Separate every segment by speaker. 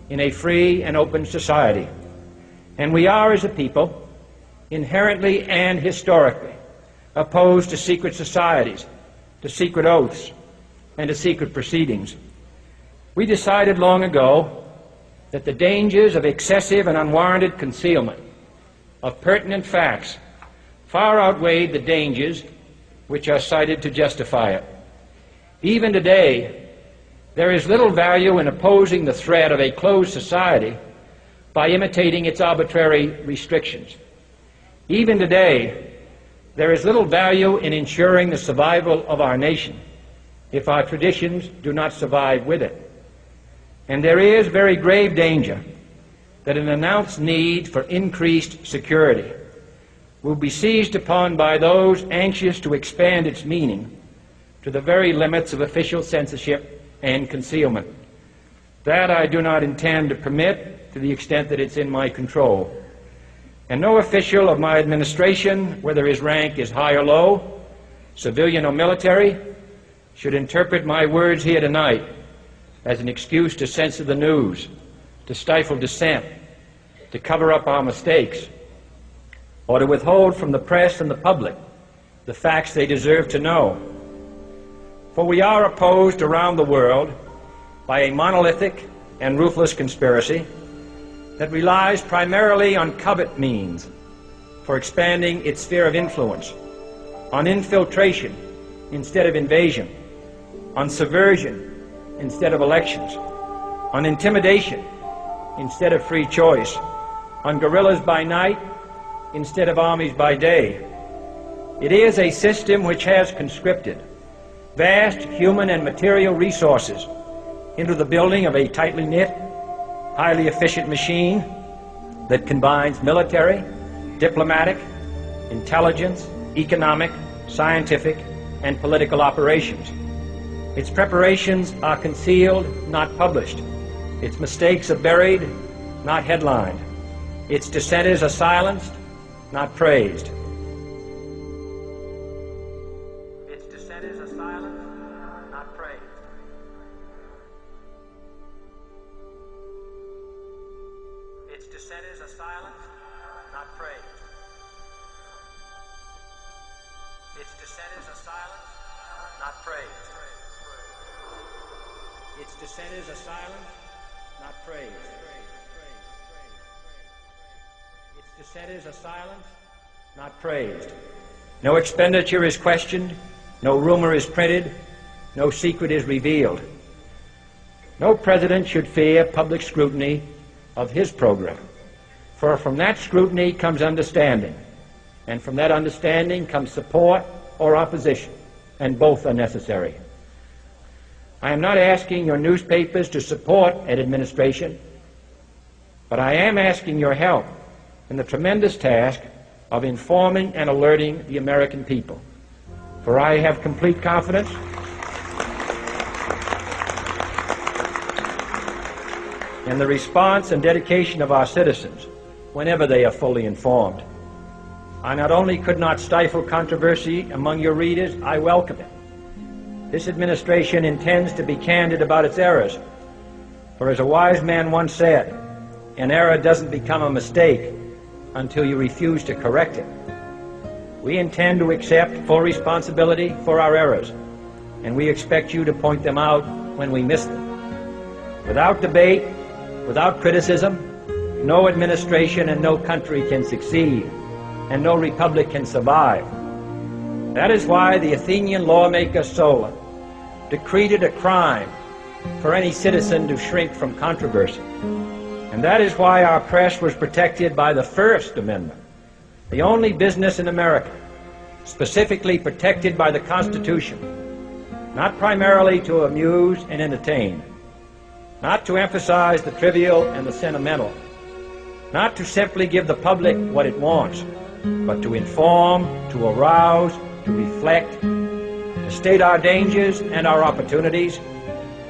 Speaker 1: in a free and open society. And we are, as a people, inherently and historically opposed to secret societies, to secret oaths, and to secret proceedings. We decided long ago that the dangers of excessive and unwarranted concealment of pertinent facts far outweighed the dangers which are cited to justify it. Even today, there is little value in opposing the threat of a closed society by imitating its arbitrary restrictions. Even today, there is little value in ensuring the survival of our nation if our traditions do not survive with it. And there is very grave danger that an announced need for increased security will be seized upon by those anxious to expand its meaning to the very limits of official censorship and concealment. That I do not intend to permit to the extent that it's in my control. And no official of my administration, whether his rank is high or low, civilian or military, should interpret my words here tonight as an excuse to censor the news, to stifle dissent, to cover up our mistakes, or to withhold from the press and the public the facts they deserve to know. For we are opposed around the world by a monolithic and ruthless conspiracy that relies primarily on covert means for expanding its sphere of influence, on infiltration instead of invasion, on subversion instead of elections, on intimidation instead of free choice, on guerrillas by night instead of armies by day. It is a system which has conscripted vast human and material resources into the building of a tightly knit, highly efficient machine that combines military, diplomatic, intelligence, economic, scientific, and political operations. Its preparations are concealed, not published. Its mistakes are buried, not headlined. Its dissenters are silenced, not praised. Its dissenters are silenced, not praised. Its dissenters are silenced, not praised. Its dissenters are silenced, not praised. Its dissenters are silenced, not praised. Its dissenters are silenced, not praised. No expenditure is questioned, no rumor is printed, no secret is revealed. No president should fear public scrutiny of his program, for from that scrutiny comes understanding, and from that understanding comes support or opposition, and both are necessary. I am not asking your newspapers to support an administration, but I am asking your help in the tremendous task of informing and alerting the American people. For I have complete confidence in the response and dedication of our citizens whenever they are fully informed. I not only could not stifle controversy among your readers, I welcome it. This administration intends to be candid about its errors, for as a wise man once said, an error doesn't become a mistake until you refuse to correct it. We intend to accept full responsibility for our errors, and we expect you to point them out when we miss them. Without debate, without criticism, no administration and no country can succeed, and no republic can survive. That is why the Athenian lawmaker Solon decreed it a crime for any citizen to shrink from controversy. And that is why our press was protected by the First Amendment, the only business in America specifically protected by the Constitution, not primarily to amuse and entertain, not to emphasize the trivial and the sentimental, not to simply give the public what it wants, but to inform, to arouse, to reflect, to state our dangers and our opportunities,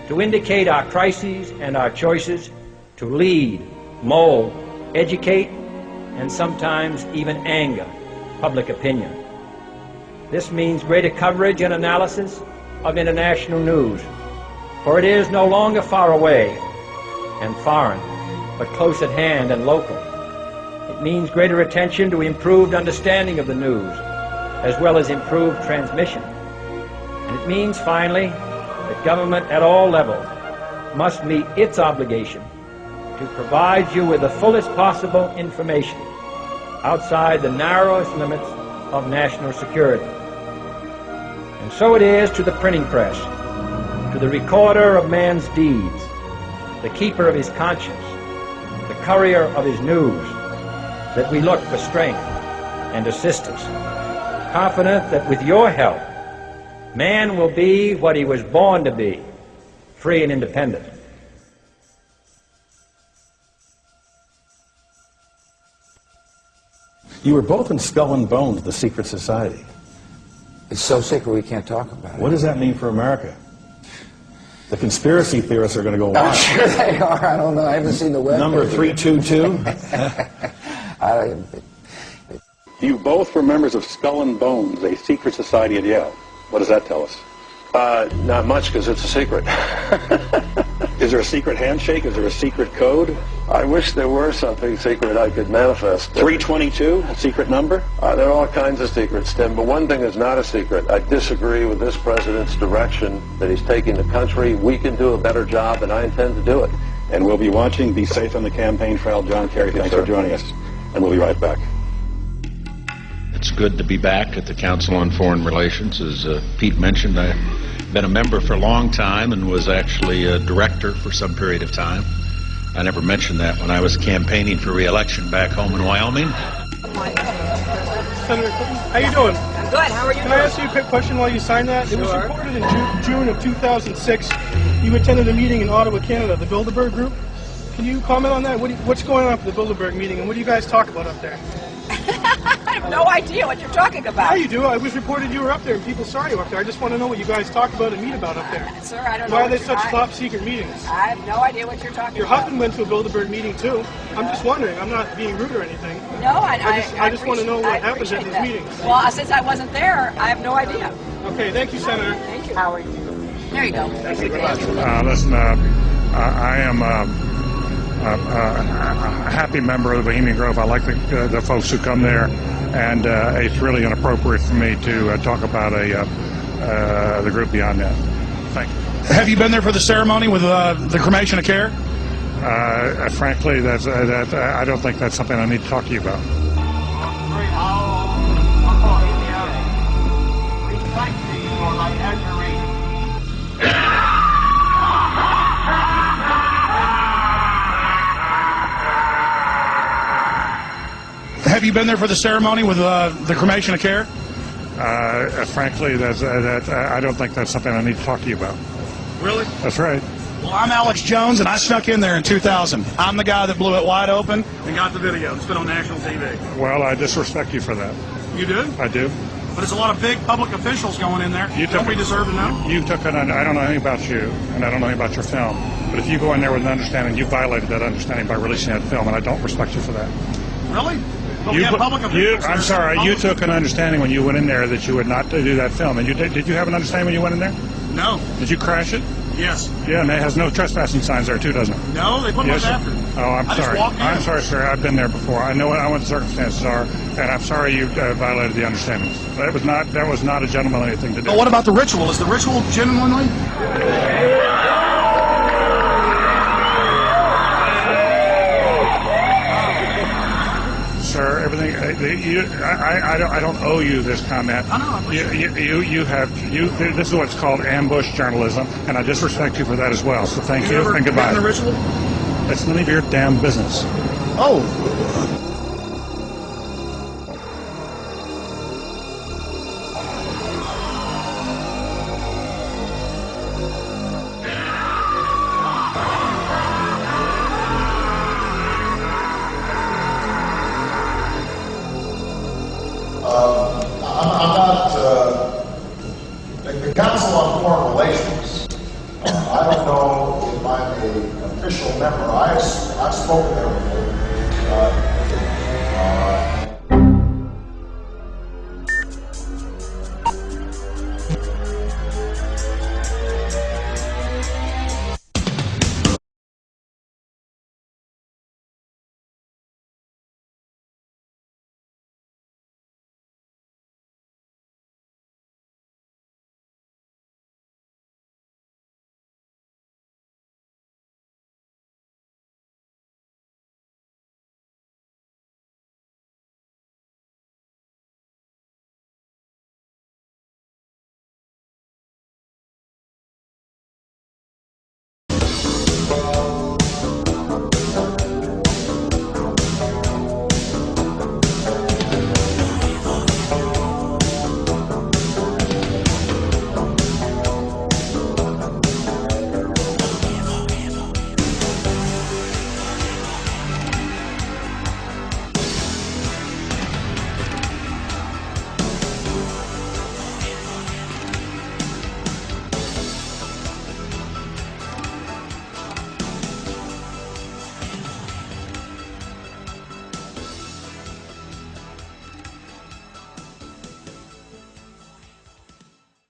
Speaker 1: to indicate our crises and our choices, to lead, mold, educate, and sometimes even anger public opinion. This means greater coverage and analysis of international news, for it is no longer far away and foreign, but close at hand and local. It means greater attention to improved understanding of the news, as well as improved transmission. And it means, finally, that government at all levels must meet its obligation to provide you with the fullest possible information outside the narrowest limits of national security. And so it is to the printing press, to the recorder of man's deeds, the keeper of his conscience, the courier of his news, that we look for strength and assistance, confident that with your help, man will be what he was born to be, free and independent.
Speaker 2: You were both in Skull and Bones, the secret society.
Speaker 3: It's so secret we can't talk about it.
Speaker 2: What does that mean for America? The conspiracy theorists are going to go wild.
Speaker 3: I'm sure they are. I don't know. I haven't seen the web.
Speaker 2: Number 322. You both were members of Skull and Bones, a secret society at Yale. What does that tell us?
Speaker 4: Not much, because it's a secret.
Speaker 2: Is there a secret handshake? Is there a secret code?
Speaker 4: I wish there were something secret I could manifest.
Speaker 2: 322, a secret number?
Speaker 4: There are all kinds of secrets, Tim, but one thing is not a secret. I disagree with this president's direction that he's taking the country. We can do a better job, and I intend to do it.
Speaker 2: And we'll be watching. Be safe on the campaign trail. John Kerry, thanks for joining us. And we'll be right back.
Speaker 5: It's good to be back at the Council on Foreign Relations. As Pete mentioned, I've been a member for a long time and was actually a director for some period of time. I never mentioned that when I was campaigning for re-election back home in Wyoming.
Speaker 6: Senator Clinton, how you doing?
Speaker 7: I'm good. How are you
Speaker 6: Can
Speaker 7: doing?
Speaker 6: I ask you a quick question while you signed that?
Speaker 7: Sure.
Speaker 6: It was reported in June of 2006 you attended a meeting in Ottawa, Canada, the Bilderberg group. Can you comment on that? What's going on at the Bilderberg meeting, and what do you guys talk about up there?
Speaker 7: I have no idea what you're talking about.
Speaker 6: Yeah, you do. It was reported you were up there, and people saw you up there. I just want to know what you guys talk about and meet about up there.
Speaker 7: Sir, I don't know.
Speaker 6: Why are they such top-secret meetings?
Speaker 7: I have no idea what you're talking
Speaker 6: Your
Speaker 7: about.
Speaker 6: husband went to a Bilderberg meeting, too. I'm just wondering. I'm not being rude or anything.
Speaker 7: No, I
Speaker 6: just want to know what happens at these meetings.
Speaker 7: Well, since I wasn't there, I have no idea.
Speaker 6: Okay, thank you, Senator.
Speaker 7: Thank you. How are you? There you go.
Speaker 8: Listen, I am a happy member of the Bohemian Grove. I like the folks who come there, and it's really inappropriate for me to talk about the group beyond that. Thank you.
Speaker 9: Have you been there for the ceremony with the cremation of care?
Speaker 8: Frankly, I don't think that's something I need to talk to you about.
Speaker 9: Have you been there for the ceremony with the cremation of care?
Speaker 8: Frankly, I don't think that's something I need to talk to you about.
Speaker 9: Really?
Speaker 8: That's right.
Speaker 9: Well, I'm Alex Jones, and I snuck in there in 2000. I'm the guy that blew it wide open and got the video. It's been on national TV.
Speaker 8: Well, I disrespect you for that.
Speaker 9: You do?
Speaker 8: I do.
Speaker 9: But it's a lot of big public officials going in there. Don't we deserve to know?
Speaker 8: I don't know anything about you, and I don't know anything about your film. But if you go in there with an understanding, you violated that understanding by releasing that film, and I don't respect you for that.
Speaker 9: Really? But we have public officials.
Speaker 8: I'm sorry, you took an understanding when you went in there that you would not do that film. And did you have an understanding when you went in there?
Speaker 9: No.
Speaker 8: Did you crash it?
Speaker 9: Yes.
Speaker 8: Yeah, and it has no trespassing signs there too, doesn't it?
Speaker 9: No, they put them
Speaker 8: yes,
Speaker 9: up after.
Speaker 8: Oh, I'm sorry. I'm sorry, sir. I've been there before. I know what the circumstances are, and I'm sorry you violated the understandings. That was not a gentlemanly thing to do.
Speaker 9: But what about the ritual? Is the ritual genuinely?
Speaker 8: Sir, everything. I don't owe you this comment.
Speaker 9: I know.
Speaker 8: This is what's called ambush journalism, and I disrespect you for that as well. So thank you and goodbye.
Speaker 9: The ritual?
Speaker 8: That's none of your damn business.
Speaker 9: Oh.
Speaker 10: I'm not the Council on Foreign Relations. I don't know if I'm an official member. I've spoken there before.